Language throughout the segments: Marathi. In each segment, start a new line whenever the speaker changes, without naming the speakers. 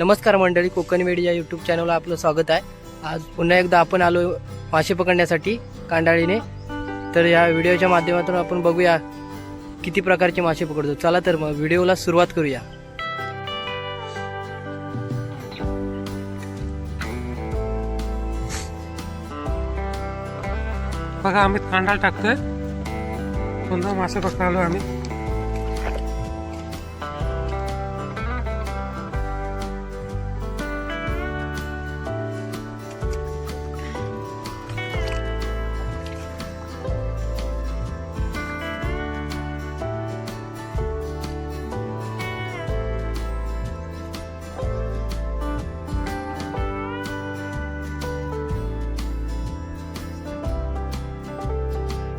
नमस्कार मंडळी, कोकण वेड या यूट्यूब चॅनलला आपलं स्वागत आहे। आज पुन्हा एकदा आपण आलो मासे पकडण्यासाठी कांडाळीने। तर या व्हिडिओच्या माध्यमातून आपण बघूया किती प्रकारचे मासे पकडतो। चला तर मग व्हिडिओला सुरुवात करूया।
बघा आम्ही कांडाळ टाकतोय, पुन्हा मासे पकडालो आम्ही।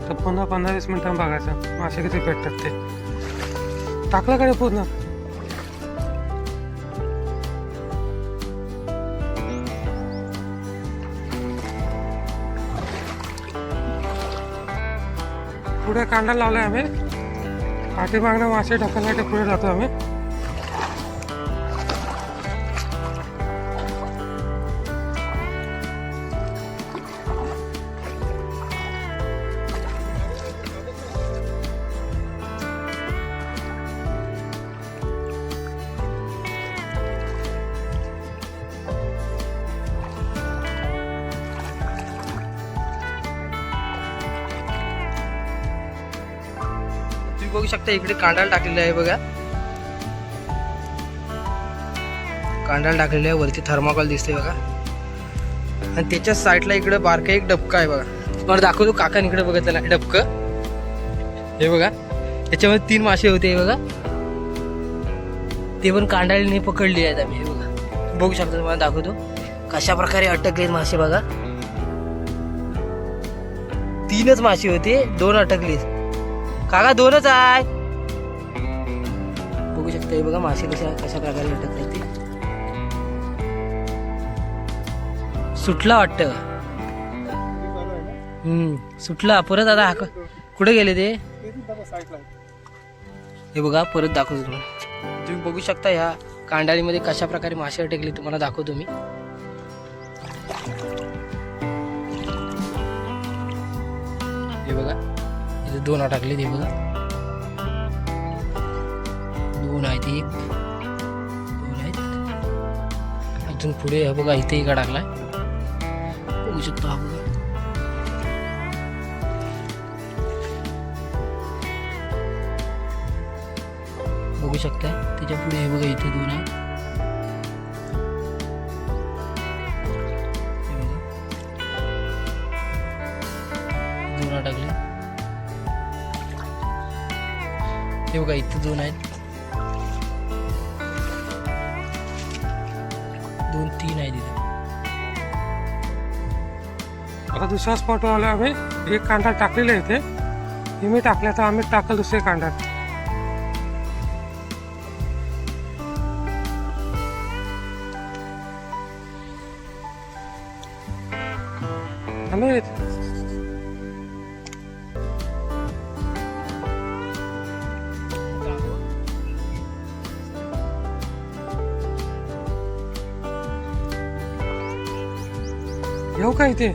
तर पुन्हा 15-20 मिनिटां बघायचं मासे किती भेटतात ते। टाकलं का रे पूर्ण? पुढे कांडा लावलाय आम्ही, पाठीमागनं मासे ढकलण्यासाठी पुढे जातो आम्ही।
तुम्ही बघू शकता इकडे कांडाळ टाकलेलं आहे बघा। कांडाळ टाकलेलं आहे, वरती थर्माकोल दिसते बघा। आणि त्याच्या साईडला इकडे बारका एक डबका आहे बघा। तुम्हाला दाखवतो, काकान इकडे बघितलं ना डबकं, हे बघा। त्याच्यामध्ये 3 मासे होते हे बघा, ते पण कांडाळीने पकडले आहेत आम्ही। हे बघा, बघू शकता, तुम्हाला दाखवतो कशा प्रकारे अटकलेत मासे बघा। 3च मासे होते, 2 अटकलेत काका, 2च आहे। बघू शकता हे बघा मासे कशा प्रकारे अटकतात ते। सुटला वाटतं, सुटला परत। आता कुठे गेले ते? हे बघा, परत दाखवतो तुम्हाला। तुम्ही बघू शकता ह्या कांडाळीमध्ये कशा प्रकारे मासे अटकले, तुम्हाला दाखवतो मी। हे बघा, इथे 2 अटकले, ते बघा 2 आहेत, 1 2 आहेत। अजून पुढे हे बघा, इथे 1 अडकलाय, बघू शकतो हा बघा। बघू शकताय त्याच्या पुढे हे बघा, इथे 2 आहेत। हे बघा 2 अटकले, हे बघा इथे 2 आहेत, 2 3 आहेत इथे।
आता दुसरा स्पॉट आलो आम्ही, एक कांडा टाकलेला इथे, हे मी टाकल्या तर आम्ही टाकल दुसरे कांडा। आम्ही येऊ का इथे?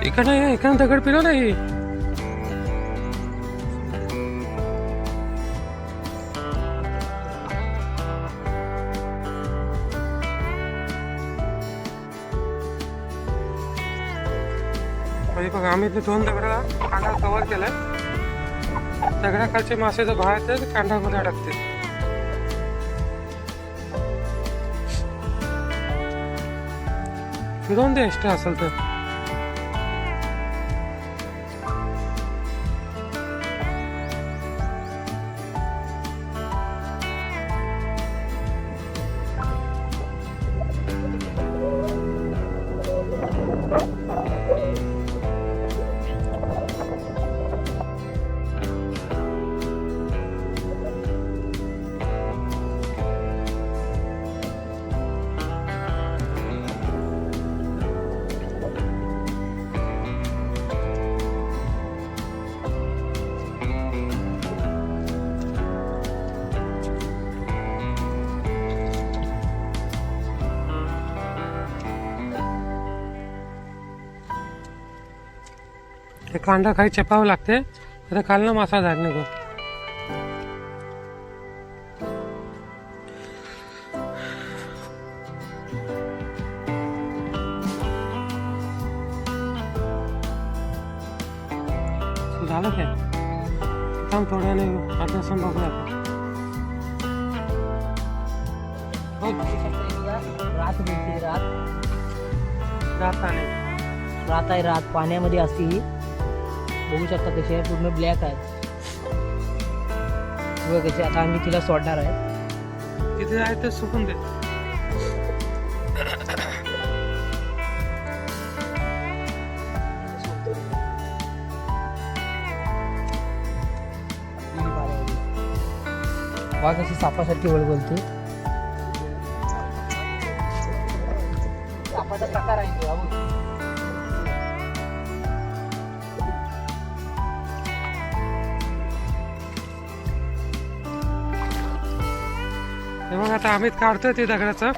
इकडे दगड पिलो नाही। बघा आम्ही 2 दगडाला कांडा कव्हर केलाय। दगडाखालचे मासे जर बाहेर तर कांडामध्ये अडकते। फिरवून दे एक्स्ट्रा असेल तर। ते कांदा काही चपावं लागते आता काल ना मासा झाड नको. झालं काय थांब थोड्याने आता सण बघूया आपण.
रात मिळते रात
रात नाही
रात आहे रात पाण्यामध्ये असते ही. बघू शकता कशी आहे पूर्ण ब्लॅक आहे बघा कशी. आता आम्ही तिला सोडणार आहे.
तिथे आहे तर सुकून दे.
बघा कशी सापासारखी वळवलते. सापाचा प्रकार आहे तो.
हे मग आता अमित काढतोय ते दगडाचं.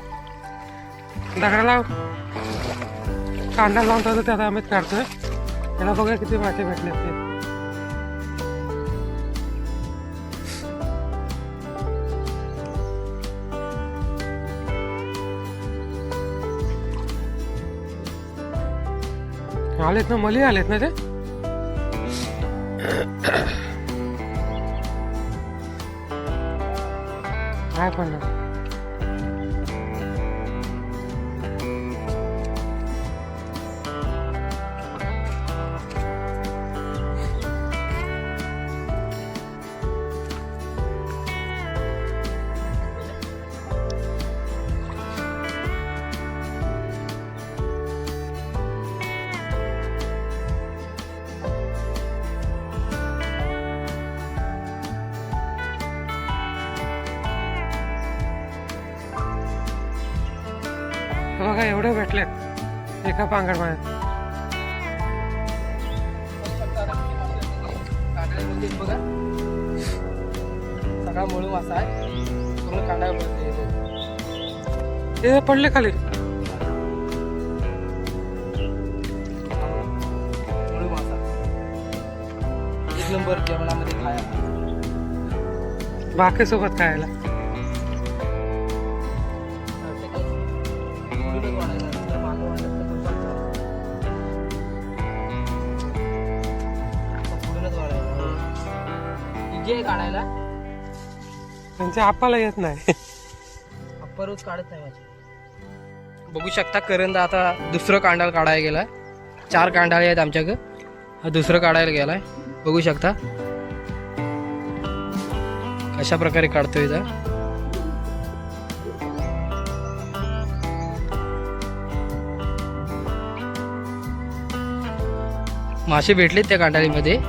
दगडाला कांदा लावून ठेवतो ते आता अमित काढतोय. त्याला बघा किती मासे भेटले ते. आलेत ना मली आलेत ना ते. काय पण ना बघा एवढे भेटलेत एका पांगड मध्ये.
बघा सगळा मुळू मासा आहे पूर्ण कांदा
ते पडले खाली.
मुळू मासा एक नंबर जेवणामध्ये खायला.
भाकरीसोबत खायला.
काढायला
त्यांच्या आपाला येत नाही.
आप्पा रोज काढत नाही माझी. बघू शकता करंदा आता दुसरं कांडाल काढायला गेलाय. 4 कांडाळे आहेत आमच्याकडे. हा दुसरं काढायला गेलाय. बघू शकता कशा प्रकारे काढतोय इथं. मासे भेटलेत त्या कांडाळीमध्ये.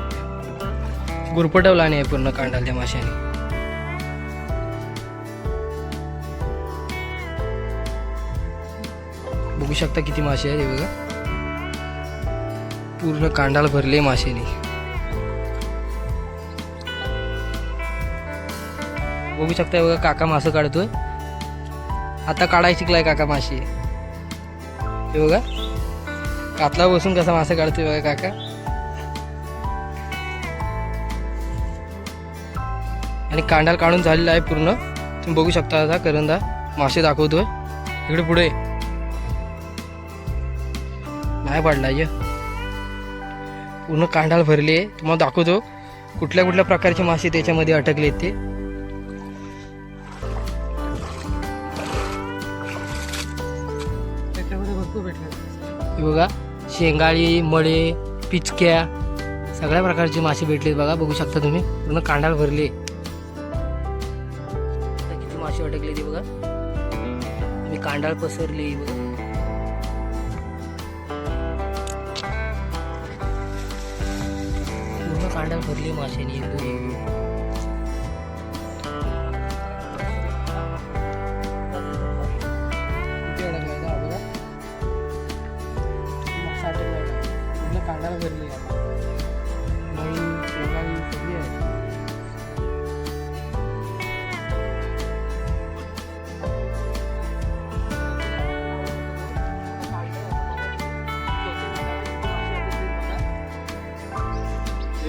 गुरपटवला नाही पूर्ण कांडाल त्या माशाने. बघू शकता किती मासे आहेत हे बघा. पूर्ण कांडाल भरले माशाने. बघू शकता हे बघा काका मासे काढतोय. आता काढायला शिकलाय काका मासे. हे बघा कातला बसून कसा मासे काढतोय बघा काका. आणि कांडाल काढून झालेला आहे पूर्ण. तुम्ही बघू शकता आता करंदा मासे दाखवतोय. इकडे पुढे नाही पडलाय पूर्ण कांडाल भरली आहे. तुम्हाला दाखवतो कुठल्या कुठल्या प्रकारचे मासे त्याच्यामध्ये अटकले ते.
त्याच्यामध्ये भरपूर भेटले.
हे बघा शेंगाळी मळे पिचक्या सगळ्या प्रकारचे मासे भेटलेत बघा. बघू शकता तुम्ही पूर्ण कांडाल भरले. किती मासे अटकले ते बघा. मी कांडाळ पसरले बघा. पूर्ण कांडाळ भरले माशाने. पूर्ण कांडाळ भरली मळी शेंगाळी सगळी आहे.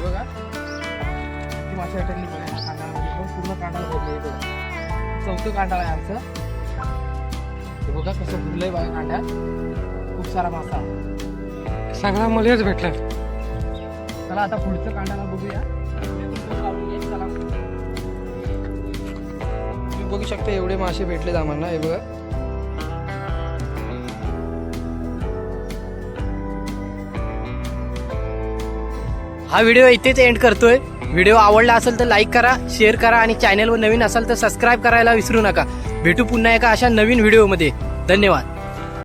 बघा किती मासे अटकली बघा ह्या कांडामध्ये, एकदम पूर्ण कांडाला भरले बघा. चौथं कांडाळ आहे आमचं. हे बघा कसं भरलंय बघा कांड्यात, खूप सारा मासा.
सगळा मलाच भेटला.
चला आता पुढचं कांडाला बघूया. चला तुम्ही बघू शकता एवढे मासे भेटलेत आम्हाला. हे बघा हा व्हिडिओ इथेच एंड करतोय. व्हिडिओ आवडला असेल तर लाईक करा, शेअर करा आणि चॅनलवर नवीन असाल तर सबस्क्राईब करायला विसरू नका. भेटू पुन्हा एका अशा नवीन व्हिडिओमध्ये. धन्यवाद.